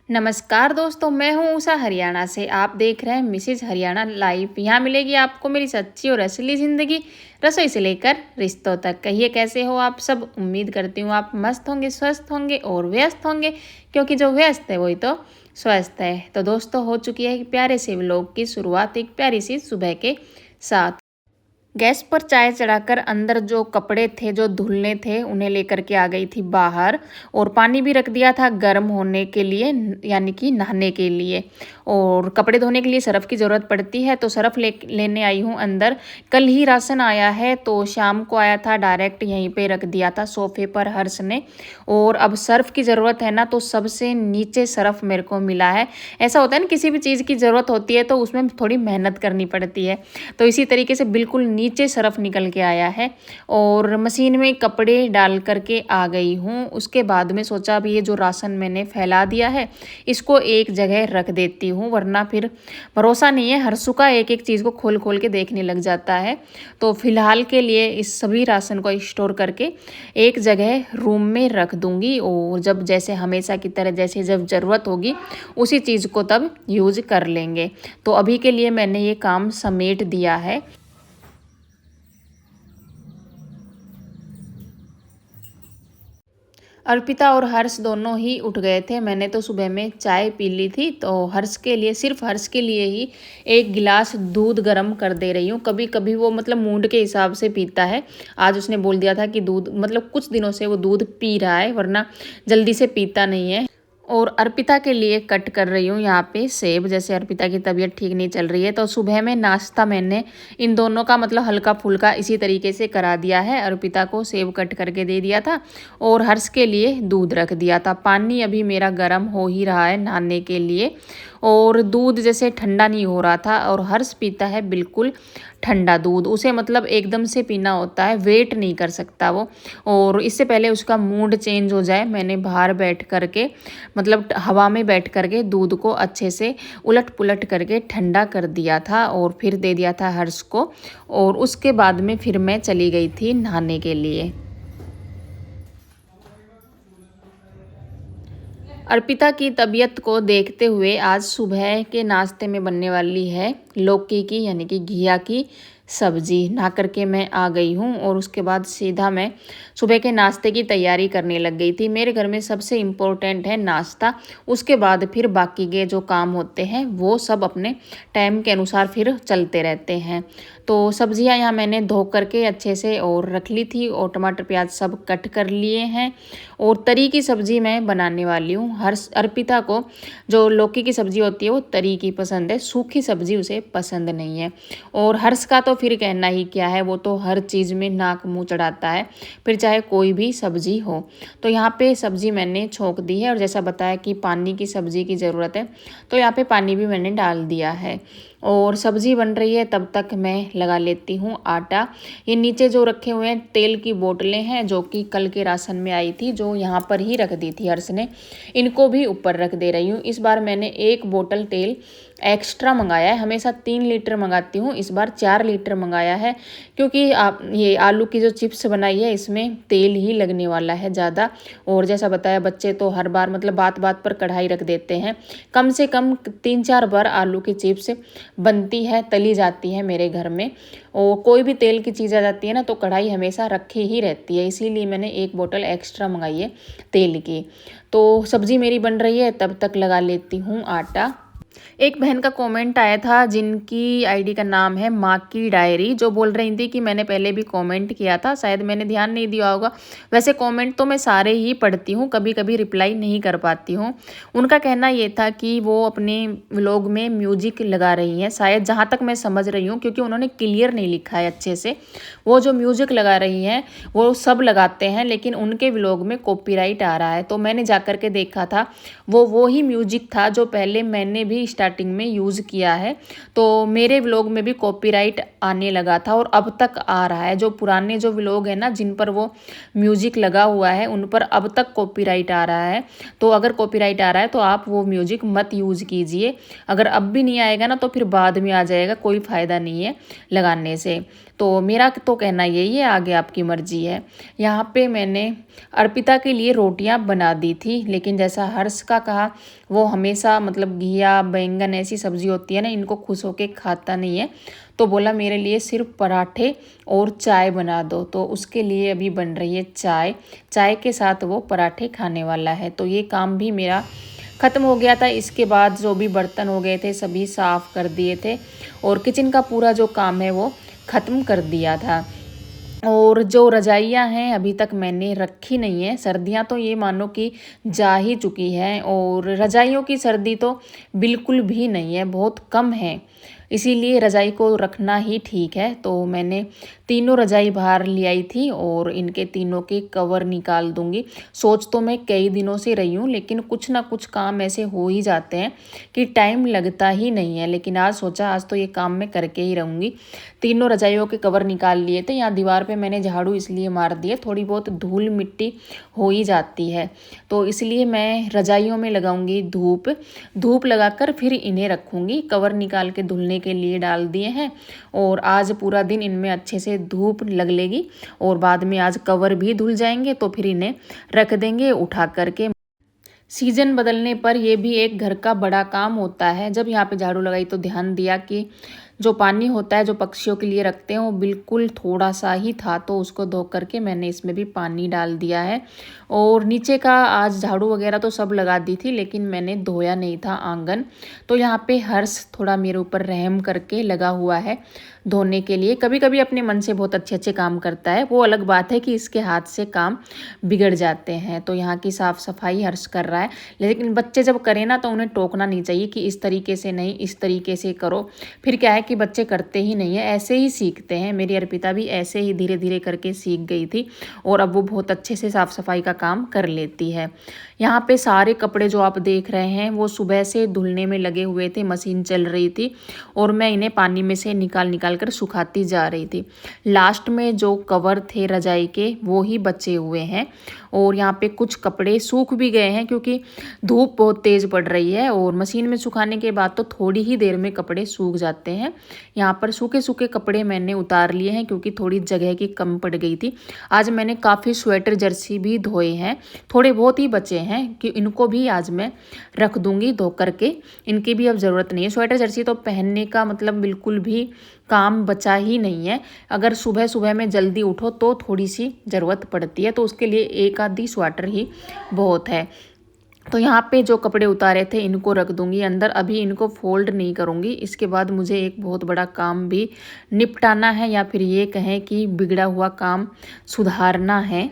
नमस्कार दोस्तों, मैं हूँ उषा हरियाणा से। आप देख रहे हैं मिसेज हरियाणा लाइव। यहाँ मिलेगी आपको मेरी सच्ची और असली ज़िंदगी, रसोई से लेकर रिश्तों तक। कहिए कैसे हो आप सब। उम्मीद करती हूँ आप मस्त होंगे, स्वस्थ होंगे और व्यस्त होंगे, क्योंकि जो व्यस्त है वही तो स्वस्थ है। तो दोस्तों, हो चुकी है प्यारे से व्लॉग की शुरुआत एक प्यारी सी सुबह के साथ। गैस पर चाय चढ़ाकर अंदर जो कपड़े थे जो धुलने थे उन्हें लेकर के आ गई थी बाहर। और पानी भी रख दिया था गर्म होने के लिए, यानी कि नहाने के लिए। और कपड़े धोने के लिए सर्फ़ की ज़रूरत पड़ती है, तो सर्फ़ लेने आई हूँ अंदर। कल ही राशन आया है, तो शाम को आया था, डायरेक्ट यहीं पे रख दिया था सोफ़े पर हर्ष ने। और अब सर्फ़ की ज़रूरत है ना, तो सबसे नीचे सर्फ़ मेरे को मिला है। ऐसा होता है ना, किसी भी चीज़ की ज़रूरत होती है तो उसमें थोड़ी मेहनत करनी पड़ती है। तो इसी तरीके से बिल्कुल नीचे सर्फ़ निकल के आया है और मशीन में कपड़े डाल करके आ गई हूँ। उसके बाद में सोचा अभी ये जो राशन मैंने फैला दिया है इसको एक जगह रख देती हूँ, वरना फिर भरोसा नहीं है, हर्षु का एक एक चीज़ को खोल खोल के देखने लग जाता है। तो फिलहाल के लिए इस सभी राशन को स्टोर करके एक जगह रूम में रख दूँगी, और जब जैसे हमेशा की तरह जैसे जब ज़रूरत होगी उसी चीज़ को तब यूज़ कर लेंगे। तो अभी के लिए मैंने ये काम समेट दिया है। अर्पिता और हर्ष दोनों ही उठ गए थे। मैंने तो सुबह में चाय पी ली थी, तो हर्ष के लिए, सिर्फ हर्ष के लिए ही एक गिलास दूध गर्म कर दे रही हूँ। कभी कभी वो मतलब मूड के हिसाब से पीता है। आज उसने बोल दिया था कि दूध, मतलब कुछ दिनों से वो दूध पी रहा है, वरना जल्दी से पीता नहीं है। और अर्पिता के लिए कट कर रही हूँ यहाँ पे सेब। जैसे अर्पिता की तबीयत ठीक नहीं चल रही है, तो सुबह में नाश्ता मैंने इन दोनों का मतलब हल्का फुल्का इसी तरीके से करा दिया है। अर्पिता को सेब कट करके दे दिया था और हर्ष के लिए दूध रख दिया था। पानी अभी मेरा गर्म हो ही रहा है नहाने के लिए, और दूध जैसे ठंडा नहीं हो रहा था। और हर्ष पीता है बिल्कुल ठंडा दूध, उसे मतलब एकदम से पीना होता है, वेट नहीं कर सकता वो। और इससे पहले उसका मूड चेंज हो जाए, मैंने बाहर बैठ करके, मतलब हवा में बैठ करके दूध को अच्छे से उलट पुलट करके ठंडा कर दिया था और फिर दे दिया था हर्ष को। और उसके बाद में फिर मैं चली गई थी नहाने के लिए। अर्पिता की तबीयत को देखते हुए आज सुबह के नाश्ते में बनने वाली है लौकी की, यानी कि घिया की सब्जी। नहा करके मैं आ गई हूँ और उसके बाद सीधा मैं सुबह के नाश्ते की तैयारी करने लग गई थी। मेरे घर में सबसे इम्पोर्टेंट है नाश्ता, उसके बाद फिर बाकी के जो काम होते हैं वो सब अपने टाइम के अनुसार फिर चलते रहते हैं। तो सब्जियां यहाँ मैंने धो करके अच्छे से और रख ली थी, और टमाटर प्याज सब कट कर लिए हैं। और तरी की सब्ज़ी मैं बनाने वाली हूँ। हर अर्पिता को जो लौकी की सब्ज़ी होती है वो तरी की पसंद है, सूखी सब्ज़ी उसे पसंद नहीं है। और हर्ष का तो फिर कहना ही क्या है, वो तो हर चीज़ में नाक मुँह चढ़ाता है, फिर चाहे कोई भी सब्ज़ी हो। तो यहाँ पे सब्ज़ी मैंने छोंक दी है, और जैसा बताया कि पानी की सब्ज़ी की ज़रूरत है, तो यहाँ पे पानी भी मैंने डाल दिया है। और सब्ज़ी बन रही है तब तक मैं लगा लेती हूँ आटा। ये नीचे जो रखे हुए हैं तेल की बोतलें हैं, जो कि कल के राशन में आई थी, जो यहाँ पर ही रख दी थी हर्ष ने, इनको भी ऊपर रख दे रही हूँ। इस बार मैंने 1 बोतल तेल एक्स्ट्रा मंगाया है। हमेशा 3 लीटर मंगाती हूँ, इस बार 4 लीटर मंगाया है, क्योंकि आप ये आलू की जो चिप्स बनाई है इसमें तेल ही लगने वाला है ज़्यादा। और जैसा बताया, बच्चे तो हर बार मतलब बात बात पर कढ़ाई रख देते हैं। कम से कम 3-4 बार आलू की चिप्स बनती है, तली जाती है मेरे घर में। और कोई भी तेल की चीज़ आ जाती है ना, तो कढ़ाई हमेशा रखी ही रहती है, इसीलिए मैंने 1 बोतल एक्स्ट्रा मंगाई है तेल की। तो सब्ज़ी मेरी बन रही है, तब तक लगा लेती हूँ आटा। एक बहन का कमेंट आया था जिनकी आईडी का नाम है माँ की डायरी, जो बोल रही थी कि मैंने पहले भी कमेंट किया था, शायद मैंने ध्यान नहीं दिया होगा। वैसे कमेंट तो मैं सारे ही पढ़ती हूँ, कभी कभी रिप्लाई नहीं कर पाती हूँ। उनका कहना ये था कि वो अपने व्लॉग में म्यूजिक लगा रही हैं, शायद, जहाँ तक मैं समझ रही हूँ, क्योंकि उन्होंने क्लियर नहीं लिखा है अच्छे से। वो जो म्यूजिक लगा रही हैं वो सब लगाते हैं, लेकिन उनके व्लॉग में कॉपीराइट आ रहा है। तो मैंने जा कर के देखा था, वो ही म्यूजिक था जो पहले मैंने भी स्टार्टिंग में यूज़ किया है। तो मेरे व्लॉग में भी कॉपीराइट आने लगा था, और अब तक आ रहा है। जो पुराने जो व्लॉग है ना, जिन पर वो म्यूजिक लगा हुआ है, उन पर अब तक कॉपीराइट आ रहा है। तो अगर कॉपीराइट आ रहा है तो आप वो म्यूजिक मत यूज़ कीजिए। अगर अब भी नहीं आएगा ना, तो फिर बाद में आ जाएगा, कोई फ़ायदा नहीं है लगाने से। तो मेरा तो कहना यही है, आगे आपकी मर्जी है। यहाँ पे मैंने अर्पिता के लिए रोटियाँ बना दी थी, लेकिन जैसा हर्ष का कहा, वो हमेशा मतलब घिया बैंगन ऐसी सब्जी होती है ना, इनको खुश होके खाता नहीं है। तो बोला मेरे लिए सिर्फ पराठे और चाय बना दो, तो उसके लिए अभी बन रही है चाय। चाय के साथ वो पराठे खाने वाला है। तो ये काम भी मेरा ख़त्म हो गया था। इसके बाद जो भी बर्तन हो गए थे सभी साफ़ कर दिए थे और किचन का पूरा जो काम है वो ख़त्म कर दिया था। और जो रजाइयाँ हैं अभी तक मैंने रखी नहीं है। सर्दियाँ तो ये मानो कि जा ही चुकी हैं और रजाइयों की सर्दी तो बिल्कुल भी नहीं है, बहुत कम है। इसीलिए रजाई को रखना ही ठीक है। तो मैंने तीनों रजाई बाहर ले आई थी और इनके तीनों के कवर निकाल दूंगी। सोच तो मैं कई दिनों से रही हूँ, लेकिन कुछ ना कुछ काम ऐसे हो ही जाते हैं कि टाइम लगता ही नहीं है। लेकिन आज सोचा आज तो ये काम मैं करके ही रहूँगी। तीनों रजाइयों के कवर निकाल लिए थे। यहाँ दीवार पे मैंने झाड़ू इसलिए मार दिए, थोड़ी बहुत धूल मिट्टी हो ही जाती है, तो इसलिए मैं रजाइयों में लगाऊंगी धूप। धूप लगाकर फिर इन्हें रखूँगी। कवर निकाल के धुलने के लिए डाल दिए हैं और आज पूरा दिन इनमें अच्छे से धूप लग लेगी और बाद में आज कवर भी धुल जाएंगे, तो फिर इन्हें रख देंगे उठा करके। सीजन बदलने पर यह भी एक घर का बड़ा काम होता है। जब यहाँ पे झाड़ू लगाई तो ध्यान दिया कि जो पानी होता है जो पक्षियों के लिए रखते हैं वो बिल्कुल थोड़ा सा ही था, तो उसको धो करके मैंने इसमें भी पानी डाल दिया है। और नीचे का आज झाड़ू वगैरह तो सब लगा दी थी, लेकिन मैंने धोया नहीं था आंगन। तो यहाँ पे हर्ष थोड़ा मेरे ऊपर रहम करके लगा हुआ है धोने के लिए। कभी कभी अपने मन से बहुत अच्छे अच्छे काम करता है, वो अलग बात है कि इसके हाथ से काम बिगड़ जाते हैं। तो यहाँ की साफ़ सफाई हर्ष कर रहा है, लेकिन बच्चे जब करें ना तो उन्हें टोकना नहीं चाहिए कि इस तरीके से नहीं, इस तरीके से करो। फिर क्या है कि बच्चे करते ही नहीं है, ऐसे ही सीखते हैं। मेरी अर्पिता भी ऐसे ही धीरे धीरे करके सीख गई थी और अब वो बहुत अच्छे से साफ़ सफाई का काम कर लेती है। यहाँ पे सारे कपड़े जो आप देख रहे हैं वो सुबह से धुलने में लगे हुए थे, मशीन चल रही थी और मैं इन्हें पानी में से निकाल निकाल कर सुखाती जा रही थी। लास्ट में जो कवर थे रजाई के वो ही बचे हुए हैं और यहाँ पे कुछ कपड़े सूख भी गए हैं क्योंकि धूप बहुत तेज़ पड़ रही है और मशीन में सुखाने के बाद तो थोड़ी ही देर में कपड़े सूख जाते हैं। यहाँ पर सूखे सूखे कपड़े मैंने उतार लिए हैं क्योंकि थोड़ी जगह की कम पड़ गई थी। आज मैंने काफ़ी स्वेटर जर्सी भी धोए हैं, थोड़े बहुत ही बचे हैं कि इनको भी आज मैं रख दूंगी धो करके। इनकी भी अब ज़रूरत नहीं है। स्वेटर जर्सी तो पहनने का मतलब बिल्कुल भी काम बचा ही नहीं है। अगर सुबह सुबह में जल्दी उठो तो थोड़ी सी ज़रूरत पड़ती है, तो उसके लिए एक आधी स्वेटर ही बहुत है। तो यहाँ पे जो कपड़े उतारे थे इनको रख दूंगी अंदर, अभी इनको फोल्ड नहीं करूँगी। इसके बाद मुझे एक बहुत बड़ा काम भी निपटाना है, या फिर ये कहें कि बिगड़ा हुआ काम सुधारना है।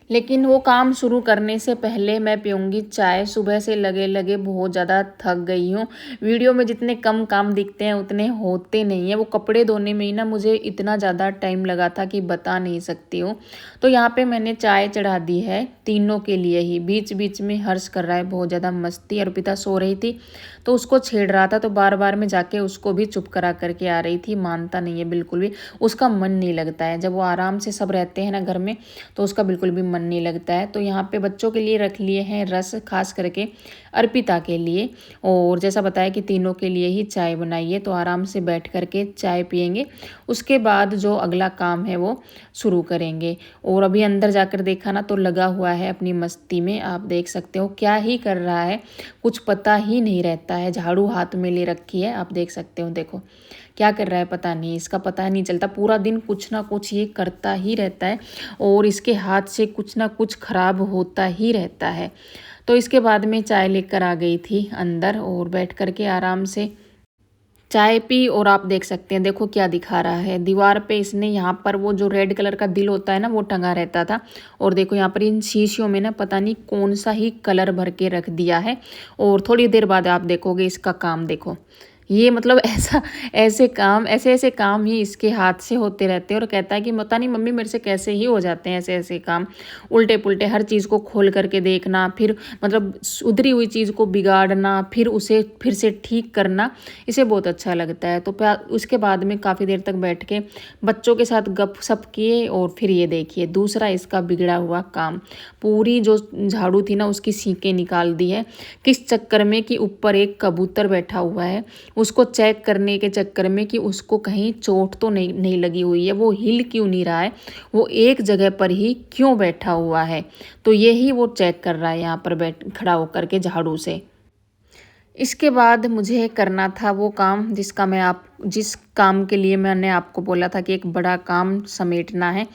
लेकिन वो काम शुरू करने से पहले मैं पीऊँगी चाय। सुबह से लगे लगे बहुत ज़्यादा थक गई हूँ। वीडियो में जितने कम काम दिखते हैं उतने होते नहीं हैं। वो कपड़े धोने में ही ना मुझे इतना ज़्यादा टाइम लगा था कि बता नहीं सकती हूँ। तो यहाँ पे मैंने चाय चढ़ा दी है तीनों के लिए ही। बीच बीच में हर्ष कर रहा है बहुत ज़्यादा मस्ती। अर्पिता सो रही थी तो उसको छेड़ रहा था, तो बार बार मैं जाके उसको भी चुप करा करके आ रही थी। मानता नहीं है बिल्कुल भी, उसका मन नहीं लगता है। जब वो आराम से सब रहते हैं ना घर में तो उसका बिल्कुल भी मन नहीं लगता है। तो यहाँ पे बच्चों के लिए रख लिए हैं रस, खास करके अर्पिता के लिए। और जैसा बताया कि तीनों के लिए ही चाय बनाई है, तो आराम से बैठ करके चाय पियेंगे। उसके बाद जो अगला काम है वो शुरू करेंगे। और अभी अंदर जाकर देखा ना तो लगा हुआ है अपनी मस्ती में। आप देख सकते हो क्या ही कर रहा है, कुछ पता ही नहीं रहता है। झाड़ू हाथ में ले रखी है, आप देख सकते हो। देखो क्या कर रहा है पता नहीं, इसका पता नहीं चलता। पूरा दिन कुछ ना कुछ ये करता ही रहता है और इसके हाथ से कुछ ना कुछ खराब होता ही रहता है। तो इसके बाद में चाय लेकर आ गई थी अंदर और बैठ करके आराम से चाय पी। और आप देख सकते हैं, देखो क्या दिखा रहा है दीवार पे इसने। यहाँ पर वो जो रेड कलर का दिल होता है ना वो टंगा रहता था। और देखो यहाँ पर इन शीशियों में ना पता नहीं कौन सा ही कलर भर के रख दिया है। और थोड़ी देर बाद आप देखोगे इसका काम। देखो ये मतलब ऐसे ऐसे काम ही इसके हाथ से होते रहते हैं। और कहता है कि पता नहीं मम्मी मेरे से कैसे ही हो जाते हैं ऐसे ऐसे काम, उल्टे पुल्टे। हर चीज़ को खोल करके देखना, फिर मतलब उधरी हुई चीज़ को बिगाड़ना, फिर उसे फिर से ठीक करना, इसे बहुत अच्छा लगता है। तो उसके बाद में काफ़ी देर तक बैठ के बच्चों के साथ गपशप किए। और फिर ये देखिए दूसरा इसका बिगड़ा हुआ काम। पूरी जो झाड़ू थी ना उसकी सीकें निकाल दी है। किस चक्कर में कि ऊपर एक कबूतर बैठा हुआ है, उसको चेक करने के चक्कर में कि उसको कहीं चोट तो नहीं लगी हुई है, वो हिल क्यों नहीं रहा है, वो एक जगह पर ही क्यों बैठा हुआ है। तो यही वो चेक कर रहा है यहाँ पर खड़ा होकर के झाड़ू से। इसके बाद मुझे करना था वो काम जिस काम के लिए मैंने आपको बोला था कि एक बड़ा काम समेटना है।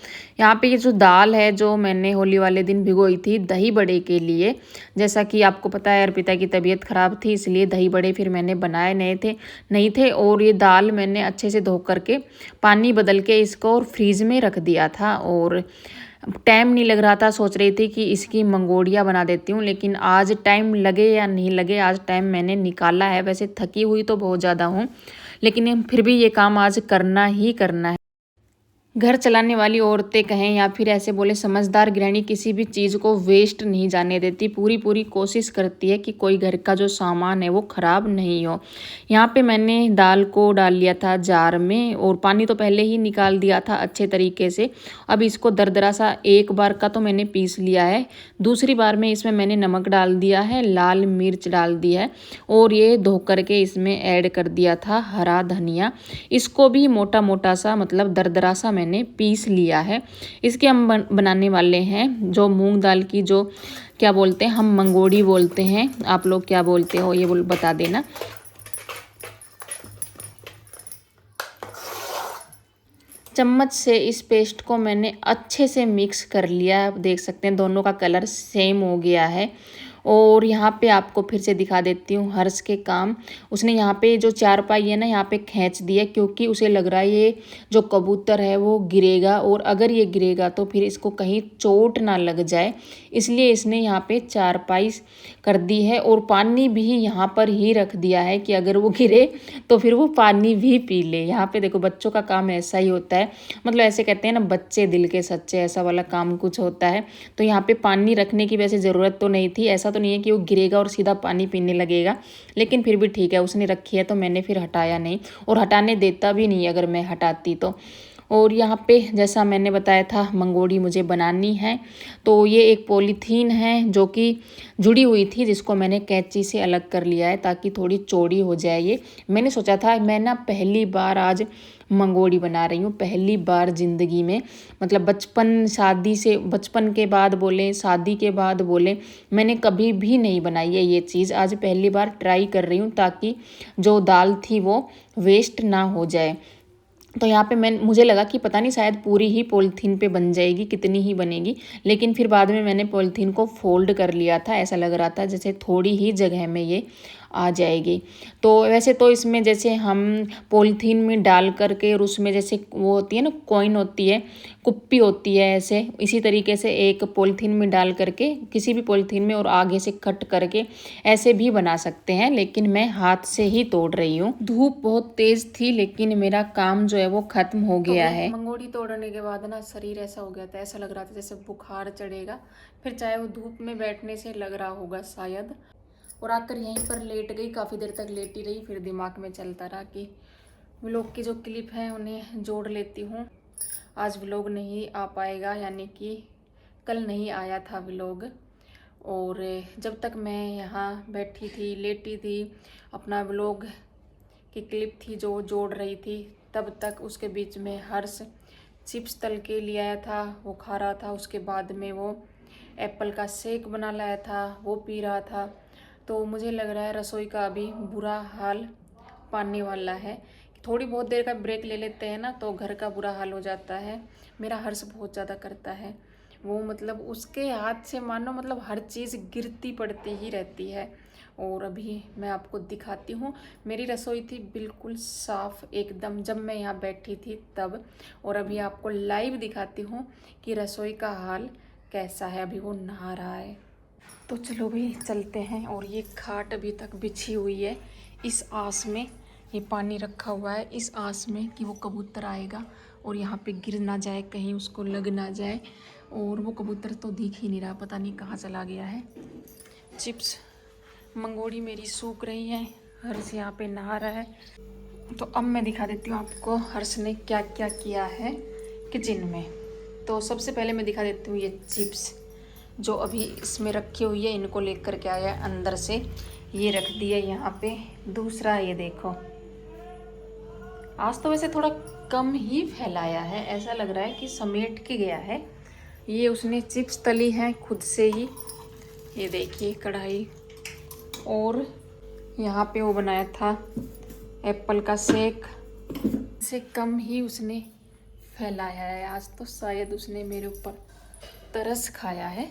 यहाँ पे ये जो दाल है जो मैंने होली वाले दिन भिगोई थी दही बड़े के लिए, जैसा कि आपको पता है अर्पिता की तबीयत ख़राब थी, इसलिए दही बड़े फिर मैंने बनाए नहीं थे। और ये दाल मैंने अच्छे से धो करके पानी बदल के इसको और फ्रीज़ में रख दिया था। और टाइम नहीं लग रहा था, सोच रही थी कि इसकी मंगोड़ियाँ बना देती हूँ, लेकिन आज टाइम लगे या नहीं लगे, आज टाइम मैंने निकाला है। वैसे थकी हुई तो बहुत ज़्यादा हूँ, लेकिन फिर भी ये काम आज करना ही करना है। घर चलाने वाली औरतें कहें या फिर ऐसे बोले समझदार गृहिणी किसी भी चीज़ को वेस्ट नहीं जाने देती, पूरी कोशिश करती है कि कोई घर का जो सामान है वो ख़राब नहीं हो। यहाँ पे मैंने दाल को डाल लिया था जार में और पानी तो पहले ही निकाल दिया था अच्छे तरीके से। अब इसको दरदरा सा एक बार का तो मैंने पीस लिया है, दूसरी बार में इसमें मैंने नमक डाल दिया है, लाल मिर्च डाल दी है और ये धो करके इसमें ऐड कर दिया था हरा धनिया। इसको भी मोटा मोटा सा मतलब दरदरा सा मैंने पीस लिया है। इसके हम बनाने वाले हैं जो मूंग दाल की जो क्या बोलते हैं, हम मंगोड़ी बोलते हैं, आप लोग क्या बोलते हो ये बता देना। चम्मच से इस पेस्ट को मैंने अच्छे से मिक्स कर लिया है, आप देख सकते हैं दोनों का कलर सेम हो गया है। और यहाँ पे आपको फिर से दिखा देती हूँ हर्ष के काम। उसने यहाँ पे जो चारपाई है ना यहाँ पे खींच दिया, क्योंकि उसे लग रहा है ये जो कबूतर है वो गिरेगा, और अगर ये गिरेगा तो फिर इसको कहीं चोट ना लग जाए, इसलिए इसने यहाँ पे चारपाई कर दी है। और पानी भी यहाँ पर ही रख दिया है कि अगर वो गिरे तो फिर वो पानी भी पी ले। यहाँ पे देखो बच्चों का काम ऐसा ही होता है, मतलब ऐसे कहते हैं ना बच्चे दिल के सच्चे, ऐसा वाला काम कुछ होता है। तो यहाँ पे पानी रखने की वैसे ज़रूरत तो नहीं थी, ऐसा तो नहीं है कि वो गिरेगा और सीधा पानी पीने लगेगा, लेकिन फिर भी ठीक है उसने रखी है तो मैंने फिर हटाया नहीं, और हटाने देता भी नहीं अगर मैं हटाती तो। और यहाँ पे जैसा मैंने बताया था मंगोड़ी मुझे बनानी है, तो ये एक पॉलीथीन है जो कि जुड़ी हुई थी, जिसको मैंने कैंची से अलग कर लिया है ताकि थोड़ी चौड़ी हो जाए। ये मैंने सोचा था मैं ना पहली बार आज मंगोड़ी बना रही हूँ, पहली बार ज़िंदगी में, मतलब बचपन के बाद बोले शादी के बाद बोले मैंने कभी भी नहीं बनाई है ये चीज़, आज पहली बार ट्राई कर रही हूँ ताकि जो दाल थी वो वेस्ट ना हो जाए। तो यहाँ पे मुझे लगा कि पता नहीं शायद पूरी ही पॉलीथीन पे बन जाएगी, कितनी ही बनेगी, लेकिन फिर बाद में मैंने पॉलीथीन को फोल्ड कर लिया था, ऐसा लग रहा था जैसे थोड़ी ही जगह में ये आ जाएगी। तो वैसे तो इसमें जैसे हम पॉलीथीन में डाल करके और उसमें जैसे वो होती है ना कॉइन होती है, कुप्पी होती है, ऐसे इसी तरीके से एक पॉलीथीन में डाल करके किसी भी पॉलीथीन में और आगे से कट करके ऐसे भी बना सकते हैं, लेकिन मैं हाथ से ही तोड़ रही हूँ। धूप बहुत तेज़ थी लेकिन मेरा काम जो है वो ख़त्म हो गया है। मंगोड़ी तोड़ने के बाद ना शरीर ऐसा हो गया था, ऐसा लग रहा था जैसे बुखार चढ़ेगा, फिर चाहे वो धूप में बैठने से लग रहा होगा शायद। और आकर यहीं पर लेट गई, काफ़ी देर तक लेटी रही, फिर दिमाग में चलता रहा कि व्लॉग की जो क्लिप है उन्हें जोड़ लेती हूँ। आज व्लॉग नहीं आ पाएगा, यानी कि कल नहीं आया था व्लॉग, और जब तक मैं यहाँ बैठी थी लेटी थी अपना व्लॉग की क्लिप थी जो जोड़ रही थी, तब तक उसके बीच में हर्ष चिप्स तल के ले आया था, वो खा रहा था। उसके बाद में वो एप्पल का शेक बना लाया था, वो पी रहा था। तो मुझे लग रहा है रसोई का अभी बुरा हाल पाने वाला है। थोड़ी बहुत देर का ब्रेक ले लेते हैं ना तो घर का बुरा हाल हो जाता है। मेरा हर्ष बहुत ज़्यादा करता है, वो मतलब उसके हाथ से मानो मतलब हर चीज़ गिरती पड़ती ही रहती है। और अभी मैं आपको दिखाती हूँ, मेरी रसोई थी बिल्कुल साफ़ एकदम जब मैं यहाँ बैठी थी तब, और अभी आपको लाइव दिखाती हूँ कि रसोई का हाल कैसा है। अभी वो नहा रहा है, तो चलो भाई चलते हैं। और ये खाट अभी तक बिछी हुई है इस आस में, ये पानी रखा हुआ है इस आस में कि वो कबूतर आएगा और यहाँ पे गिर ना जाए, कहीं उसको लग ना जाए। और वो कबूतर तो दिख ही नहीं रहा, पता नहीं कहाँ चला गया है। चिप्स मंगोड़ी मेरी सूख रही है, हर्ष यहाँ पे नहा रहा है। तो अब मैं दिखा देती हूँ आपको हर्ष ने क्या क्या किया है किचन में। तो सबसे पहले मैं दिखा देती हूँ ये चिप्स जो अभी इसमें रखी हुई है, इनको लेकर के आया अंदर से, ये रख दिया यहाँ पे। दूसरा ये देखो आज तो वैसे थोड़ा कम ही फैलाया है, ऐसा लग रहा है कि समेट के गया है। ये उसने चिप्स तली हैं खुद से ही, ये देखिए कढ़ाई। और यहाँ पे वो बनाया था एप्पल का शेक, से कम ही उसने फैलाया है। आज तो शायद उसने मेरे ऊपर तरस खाया है।